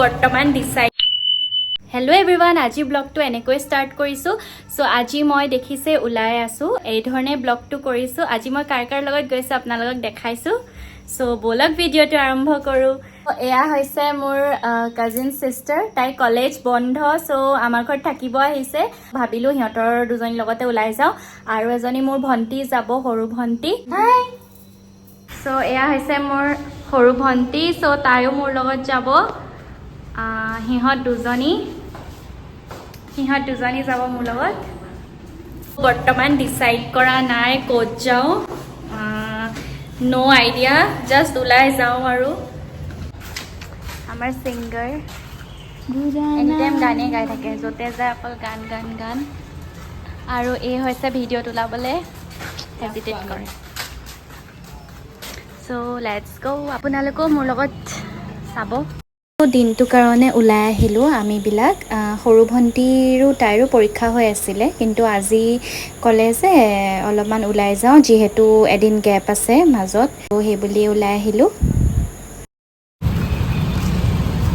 বৰ্তমান decide hello' everyone আজি ব্লগটো এনেকৈ ষ্টাৰ্ট কৰিছোঁ চ' আজি মই দেখিছে ওলাই আছোঁ এই ধৰণে ব্লগটো কৰিছোঁ আজি মই কাৰ কাৰ লগত গৈছোঁ আপোনালোকক দেখাইছোঁ চ' ব'লক ভিডিঅ'টো আৰম্ভ কৰোঁ এয়া হৈছে মোৰ কাজিন চিষ্টাৰ তাই কলেজ বন্ধ চ' আমাৰ ঘৰত থাকিব আহিছে ভাবিলোঁ সিহঁতৰ দুজনীৰ লগতে ওলাই যাওঁ আৰু এজনী মোৰ ভণ্টি যাব সৰু ভণ্টি হাই চ' এয়া হৈছে মোৰ সৰু ভণ্টি চ' তাইও মোৰ লগত যাব সিহঁত দুজনী যাব মোৰ লগত বৰ্তমান ডিচাইড কৰা নাই ক'ত যাওঁ নো আইডিয়া জাষ্ট ওলাই যাওঁ আৰু আমাৰ ছিংগাৰ এনিটাইম গানেই গাই থাকে য'তে যায় অকল গান গান গান আৰু এই হৈছে ভিডিঅ' তোলাবলৈ হেজিটেট কৰে চ' লেটছ গ' আপোনালোকেও মোৰ লগত চাব দিনটোৰ কাৰণে ওলাই আহিলোঁ আমিবিলাক সৰু ভণ্টিৰো তাইৰো পৰীক্ষা হৈ আছিলে কিন্তু আজি ক'লে যে অলপমান ওলাই যাওঁ যিহেতু এদিন গেপ আছে মাজত ত' সেইবুলি ওলাই আহিলোঁ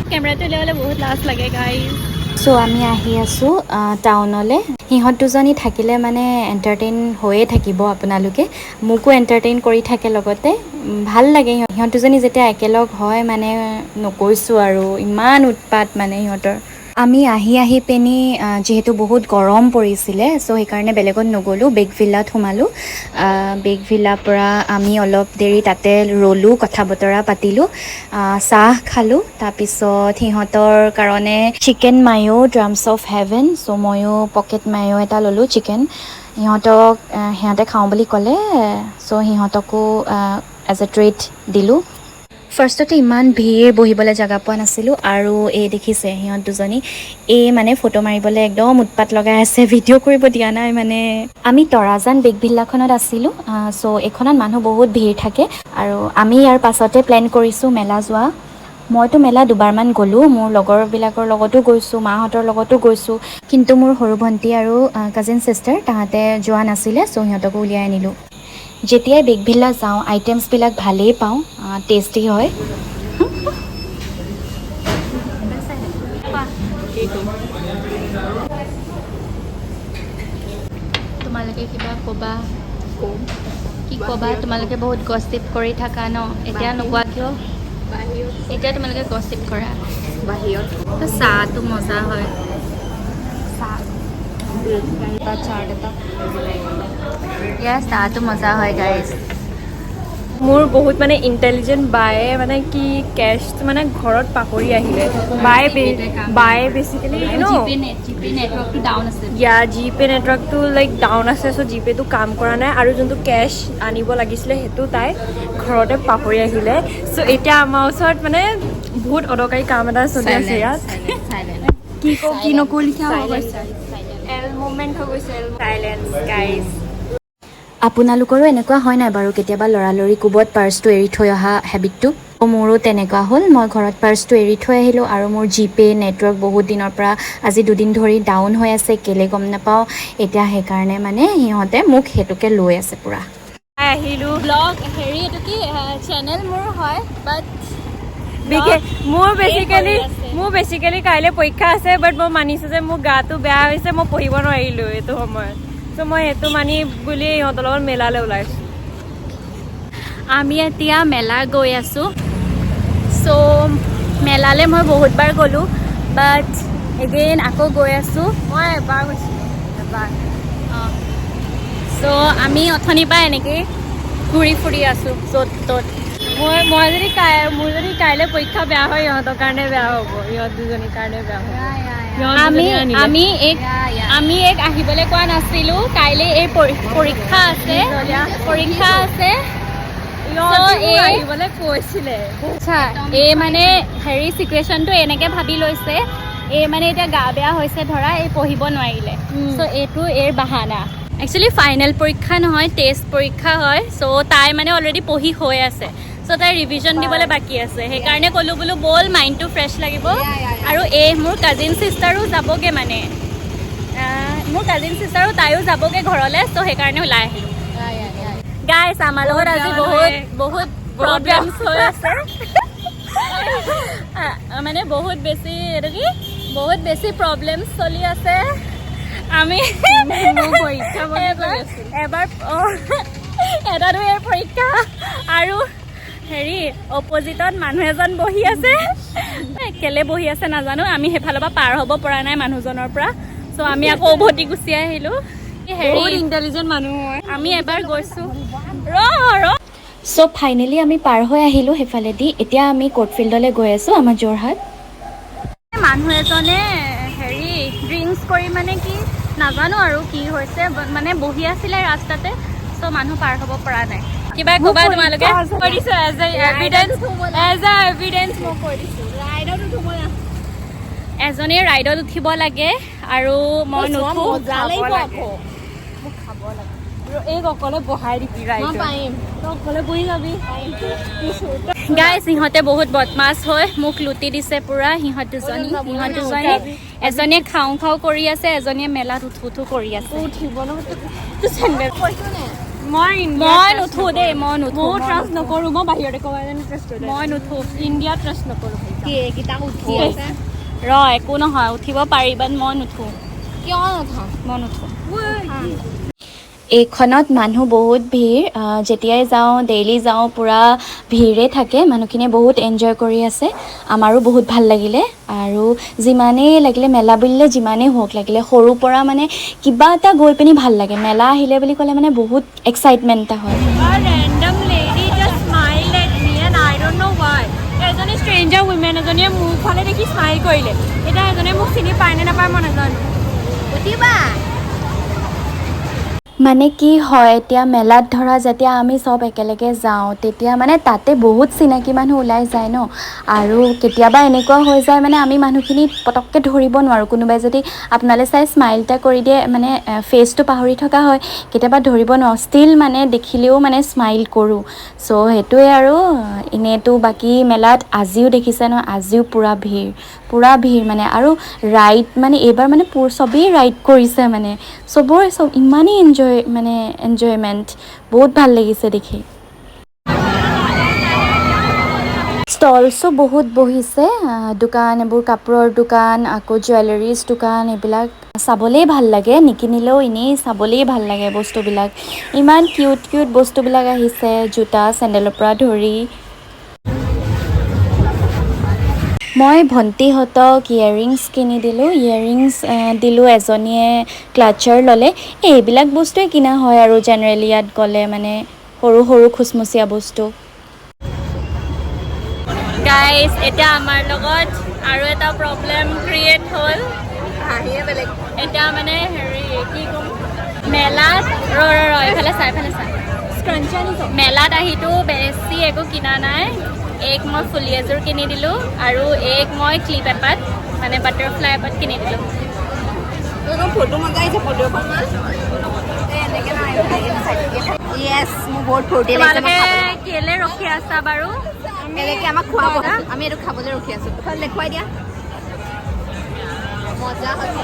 কেমেৰাটো উলিয়াবলৈ বহুত লাজ লাগে গাইজ চ' আমি আহি আছোঁ টাউনলৈ সিহঁত দুজনী থাকিলে মানে এণ্টাৰটেইন হৈয়ে থাকিব আপোনালোকে মোকো এণ্টাৰটেইন কৰি থাকে লগতে ভাল লাগে সিহঁত দুজনী যেতিয়া একেলগ হয় মানে নকৈছোঁ আৰু ইমান উৎপাত মানে সিহঁতৰ আমি আহি পিনি যিহেতু বহুত গৰম পৰিছিলে চ' সেইকাৰণে বেলেগত নগ'লোঁ বেগভিল্লাত সোমালোঁ বেগভিল্লাৰ পৰা আমি অলপ দেৰি তাতে ৰ'লোঁ কথা বতৰা পাতিলোঁ চাহ খালোঁ তাৰপিছত সিহঁতৰ কাৰণে চিকেন মায়ো ড্ৰামছ অফ হেভেন চ' ময়ো পকেট মায়ো এটা ল'লোঁ চিকেন সিহঁতে খাওঁ বুলি ক'লে চ' সিহঁতকো এজ এ ট্ৰিট দিলোঁ ফাৰ্ষ্টতে ইমান ভিৰ বহিবলৈ জেগা পোৱা নাছিলোঁ আৰু এই দেখিছে সিহঁত দুজনী মানে ফটো মাৰিবলৈ একদম উৎপাত লগাই আছে ভিডিঅ' কৰিব দিয়া নাই মানে আমি তৰাজান বেগভিল্লাখনত আছিলোঁ চ' এইখনত মানুহ বহুত ভিৰ থাকে আৰু আমি ইয়াৰ পাছতে প্লেন কৰিছোঁ মেলা যোৱা মইতো মেলা দুবাৰমান গ'লোঁ মোৰ লগৰবিলাকৰ লগতো গৈছোঁ মাহঁতৰ লগতো গৈছোঁ কিন্তু মোৰ সৰু ভণ্টি আৰু কাজিন চিষ্টাৰ তাহাঁতে যোৱা নাছিলে চ' সিহঁতকো উলিয়াই আনিলোঁ যেতিয়াই বেগভিল্লা যাওঁ আইটেমছবিলাক ভালেই পাওঁ টেষ্টি হয় তোমালোকে কিবা ক'বা কি ক'বা তোমালোকে বহুত গছিপ কৰি থাকা ন এতিয়া নোকোৱা কিয় এতিয়া তোমালোকে গছিপ কৰা বাহিৰত চাহটো মজা হয় চাহটো মজা হয় গাইজ মোৰ বহুত মানে ইণ্টেলিজেণ্ট বায়ে মানে কি কেছ মানে ঘৰত পাহৰি আহিলে বায়ে বেচিকেলি জিপে নেটৱৰ্কটো লাইক ডাউন আছে চ' জিপেটো কাম কৰা নাই আৰু যোনটো কেছ আনিব লাগিছিলে সেইটো তাই ঘৰতে পাহৰি আহিলে চ' এতিয়া আমাৰ ওচৰত মানে বহুত অদৰকাৰী কাম এটা চলি আছে ইয়াত কি নকওঁ লিখা হৈ গৈছে এল মুভমেণ্ট হৈ গৈছে চাইলেঞ্চ গাইজ আপোনালোকৰো এনেকুৱা হয় নাই বাৰু কেতিয়াবা লৰালৰি কোবত পাৰ্চটো এৰি থৈ অহা হেবিটটো মোৰো তেনেকুৱা হ'ল মই ঘৰত পাৰ্চটো এৰি থৈ আহিলোঁ আৰু মোৰ জিপে নেটৱৰ্ক বহুত দিনৰ পৰা আজি দুদিন ধৰি ডাউন হৈ আছে কেলে গম নাপাওঁ এতিয়া সেইকাৰণে মানে সিহঁতে মোক সেইটোকে লৈ আছে পূৰা আহিলোঁ ব্লগ এইটো কি চেনেল মোৰ হয় বাট মোৰ বেচিকেলি কাইলৈ পৰীক্ষা আছে বাট মই মানিছোঁ যে মোৰ গাটো বেয়া হৈছে মই পঢ়িব নোৱাৰিলোঁ এইটো সময়ত চ' মই সেইটো মানি বুলি সিহঁতৰ লগত মেলালৈ ওলাইছোঁ আমি এতিয়া মেলা গৈ আছোঁ চ' মেলালৈ মই বহুতবাৰ গ'লোঁ বাট এগেইন আকৌ গৈ আছোঁ মই এবাৰ গৈছিলোঁ চ' আমি অথনিৰ পৰা এনেকেই ঘূৰি ফুৰি আছোঁ য'ত ত'ত মোৰ যদি কাইলৈ পৰীক্ষা বেয়া হয় সিহঁতৰ কাৰণে বেয়া হ'ব সিহঁত দুজনীৰ কাৰণে বেয়া হ'ব আমি আহিবলৈ কোৱা নাছিলোঁ কাইলৈ এই পৰীক্ষা আছে আহিবলৈ কৈছিলে আচ্ছা এই মানে চিটুৱেশ্যনটো এনেকৈ ভাবি লৈছে মানে এতিয়া গা বেয়া হৈছে ধৰা এই পঢ়িব নোৱাৰিলে চ' এইটো বাহানা একচুৱেলি ফাইনেল পৰীক্ষা নহয় টেষ্ট পৰীক্ষা হয় চ' তাই মানে অলৰেডি পঢ়ি হৈ আছে চ' তাই ৰিভিজন দিবলৈ বাকী আছে সেইকাৰণে ক'লোঁ বোলো ব'ল মাইণ্ডটো ফ্ৰেছ লাগিব আৰু মোৰ কাজিন চিষ্টাৰো যাবগৈ মানে মোৰ কাজিন চিষ্টাৰো তাইও যাবগৈ ঘৰলৈ চ' সেইকাৰণে ওলাই আহিলোঁ গাইছ আমাৰ লগত আজি বহুত প্ৰব্লেমছ হৈ আছে মানে বহুত বেছি এইটো কি বহুত বেছি প্ৰব্লেমছ চলি আছে আমি এবাৰ এটা দুই পৰীক্ষা আৰু হেৰি অপজিটত মানুহ এজন বহি আছে কেলে বহি আছে নাজানো আমি সেইফালৰ পৰা পাৰ হ'ব পৰা নাই মানুহজনৰ পৰা চ' আমি আকৌ উভতি গুচি আহিলোঁ হেৰি ইণ্টেলিজেণ্ট মানুহ হয় আমি এবাৰ গৈছোঁ চ' ফাইনেলি আমি পাৰ হৈ আহিলোঁ সেইফালেদি এতিয়া আমি কোৰ্টফিল্ডলৈ গৈ আছোঁ আমাৰ যোৰহাট মানুহ এজনে হেৰি ড্ৰিংকছ কৰি মানে কি নাজানো আৰু কি হৈছে মানে বহি আছিলে ৰাস্তাতে চ' মানুহ পাৰ হ'ব পৰা নাই কিবা ক'বা তোমালোকে কৈ দিছোঁ এজ এ এভিডেঞ্চ মই কৈ দিছোঁ ৰাইডত উঠিব এজনী ৰাইডত উঠিব লাগে আৰু মই নুঠো এই অকলে বহাই দিবি অকলে বহি যাবি গাইজ সিহঁতে বহুত বদমাছ হৈ মোক লুটি দিছে পুৰা সিহঁত দুজনী এজনীয়ে খাওঁ খাওঁ কৰি আছে এজনীয়ে মেলাত উঠো কৰি আছে মই নুঠো দেই মই নুঠো মই ট্ৰাষ্ট নকৰোঁ মই বাহিৰতে ক'বা মই নুঠো ইণ্ডিয়াত ট্ৰাষ্ট নকৰোঁ একো নহয় উঠিব পাৰিবা মই নুঠো কিয় নথওঁ মই নুঠো এইখনত মানুহ বহুত ভিৰ যেতিয়াই যাওঁ ডেইলি যাওঁ পূৰা ভিৰে থাকে মানুহখিনিয়ে বহুত এনজয় কৰি আছে আমাৰো বহুত ভাল লাগিলে আৰু যিমানেই লাগিলে মেলা বুলিলে যিমানেই হওক লাগিলে সৰুৰ পৰা মানে কিবা এটা গৈ পিনি ভাল লাগে মেলা আহিলে বুলি ক'লে মানে বহুত এক্সাইটমেণ্ট এটা হয় এজনী ষ্ট্ৰেঞ্জাৰ উইমেন এজনীয়ে মোৰ ফালে দেখি স্মাইল কৰিলে এতিয়া এজনে মোক চিনি পায় নে নাপায় মই নাজানো উঠিবা মানে কি হয় এতিয়া মেলাত ধৰা যেতিয়া আমি চব একেলগে যাওঁ তেতিয়া মানে তাতে বহুত চিনাকি মানুহ ওলাই যায় ন আৰু কেতিয়াবা এনেকুৱা হৈ যায় মানে আমি মানুহখিনি পটককৈ ধৰিব নোৱাৰোঁ কোনোবাই যদি আপোনালৈ চাই স্মাইল এটা কৰি দিয়ে মানে ফেচটো পাহৰি থকা হয় কেতিয়াবা ধৰিব নোৱাৰোঁ ষ্টিল মানে দেখিলেও মানে স্মাইল কৰোঁ চ' সেইটোৱে আৰু এনেইতো বাকী মেলাত আজিও দেখিছে ন আজিও পূৰা ভিৰ মানে আৰু ৰাইড মানে এইবাৰ মানে চবেই ৰাইড কৰিছে মানে চব ইমানেই এনজয়মেণ্ট বহুত ভাল লাগিছে দেখি ষ্টলছো বহুত বহিছে দোকান এইবোৰ কাপোৰৰ দোকান আকৌ জুৱেলাৰিজ দোকান এইবিলাক চাবলেই ভাল লাগে নিকিনিলেও এনেই চাবলেই ভাল লাগে বস্তুবিলাক ইমান কিউট বস্তুবিলাক আহিছে জোতা চেণ্ডেলৰ পৰা ধৰি মই ভণ্টিহঁতক ইয়েৰিংছ কিনি দিলোঁ দিলোঁ এজনীয়ে ক্লাটচাৰ ল'লে এইবিলাক বস্তুৱে কিনা হয় আৰু জেনেৰেলি ইয়াত গ'লে মানে সৰু খুচমুচীয়া বস্তু গাইজ এতিয়া আমাৰ লগত আৰু এটা প্ৰব্লেম ক্ৰিয়েট হ'ল এতিয়া মানে হেৰি কি ক'ম মেলাত এইফালে চাই মেলাত আহিতো বেছি একো কিনা নাই এক মই ফুলি এযোৰ কিনি দিলোঁ আৰু এক মই ক্লিপ এপাত মানে বাটাৰফ্লাই এপাত কিনি দিলোঁ ফটো মজা আহিছে ফটো এখন য়েছ মোৰ বহুত ফূৰ্তি তোমালোকে কেলে ৰখি আছা বাৰু এনেকৈ আমাক খুৱাব আমি এইটো খাবলৈ ৰখি আছোঁ দেখুৱাই দিয়া মজা হৈছে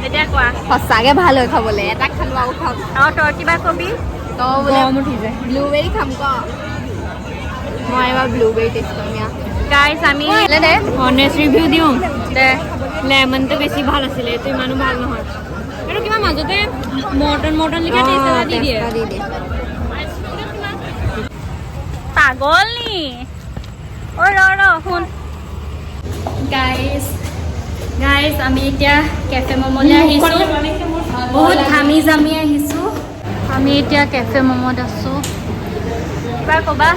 এতিয়া কোৱা সঁচাকৈ ভাল হয় খাবলৈ এটা খালোঁ আৰু খাম আৰু তই কিবা কবি তই বোলে উঠিছে ব্লুবেৰী খাম ক মই এবাৰ ব্লুবেৰী টেষ্ট কৰিম ইয়াৰ গাইজ আমি দে অনেষ্ট ৰিভিউ দিওঁ দে লেমনটো বেছি ভাল আছিলে এইটো ইমানো ভাল নহয় আৰু কিবা মাজতে মৰ্টন লিখা টেষ্ট এটা দি দিয়ে পাগল নি শুন গাইজ আমি এতিয়া কেফে ম'ম'লৈ আহিছোঁ বহুত ঘামি জামি আহিছোঁ আমি এতিয়া কেফে ম'ম'ত আছোঁ কিবা ক'বা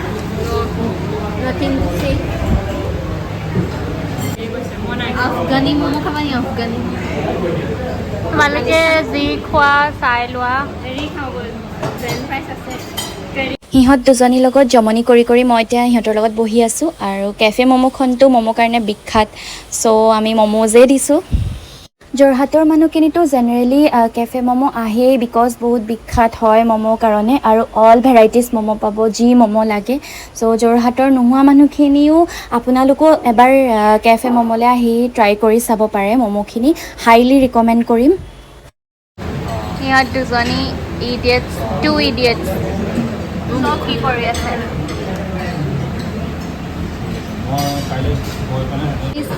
আফগানী ম'ম' খাবা নি আফগানী তোমালোকে যি খোৱা চাই লোৱা হেৰি খাওঁ ব'ল ফ্ৰেঞ্চ ফ্ৰাইজ আছে সিহঁত দুজনীৰ লগত জমনি কৰি মই এতিয়া সিহঁতৰ লগত বহি আছোঁ আৰু কেফে ম'ম'খনটো ম'ম' কাৰণে বিখ্যাত চ' আমি ম'ম'জেই দিছোঁ যোৰহাটৰ মানুহখিনিতো জেনেৰেলি কেফে ম'ম' আহেই বিকজ বহুত বিখ্যাত হয় ম'ম' কাৰণে আৰু অল ভেৰাইটিজ ম'ম' পাব যি ম'ম' লাগে চ' যোৰহাটৰ নোহোৱা মানুহখিনিও আপোনালোকো এবাৰ কেফে ম'ম'লৈ আহি ট্ৰাই কৰি চাব পাৰে ম'ম'খিনি হাইলি ৰিকমেণ্ড কৰিম সিহঁত দুজনী টু ইডিয়েটছ চব কি কৰি আছে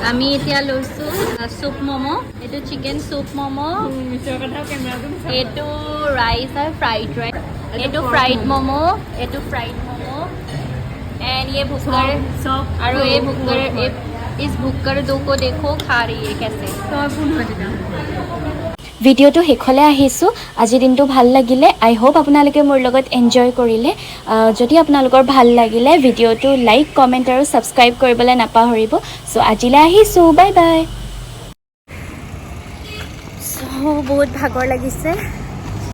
আমি এতিয়া লৈছোঁ চুপ ম'ম' এইটো চিকেন চুপ ম'ম' এইটো ৰাইচ হয় ফ্ৰাইড ৰাইচ এইটো ফ্ৰাইড ম'ম' এইটো ফ্ৰাইড ম'ম' एंड ये भुक्कर और ये भुक्कर इस भुक्कर दो को देखो खा रही है कैसे ভিডিঅ'টো শেষলৈ আহিছোঁ আজিৰ দিনটো ভাল লাগিলে আই হোপ আপোনালোকে মোৰ লগত এনজয় কৰিলে যদি আপোনালোকৰ ভাল লাগিলে ভিডিঅ'টো লাইক কমেণ্ট আৰু ছাবস্ক্ৰাইব কৰিবলৈ নাপাহৰিব চ' আজিলৈ আহিছোঁ বাই বাই চ' বহুত ভাগৰ লাগিছে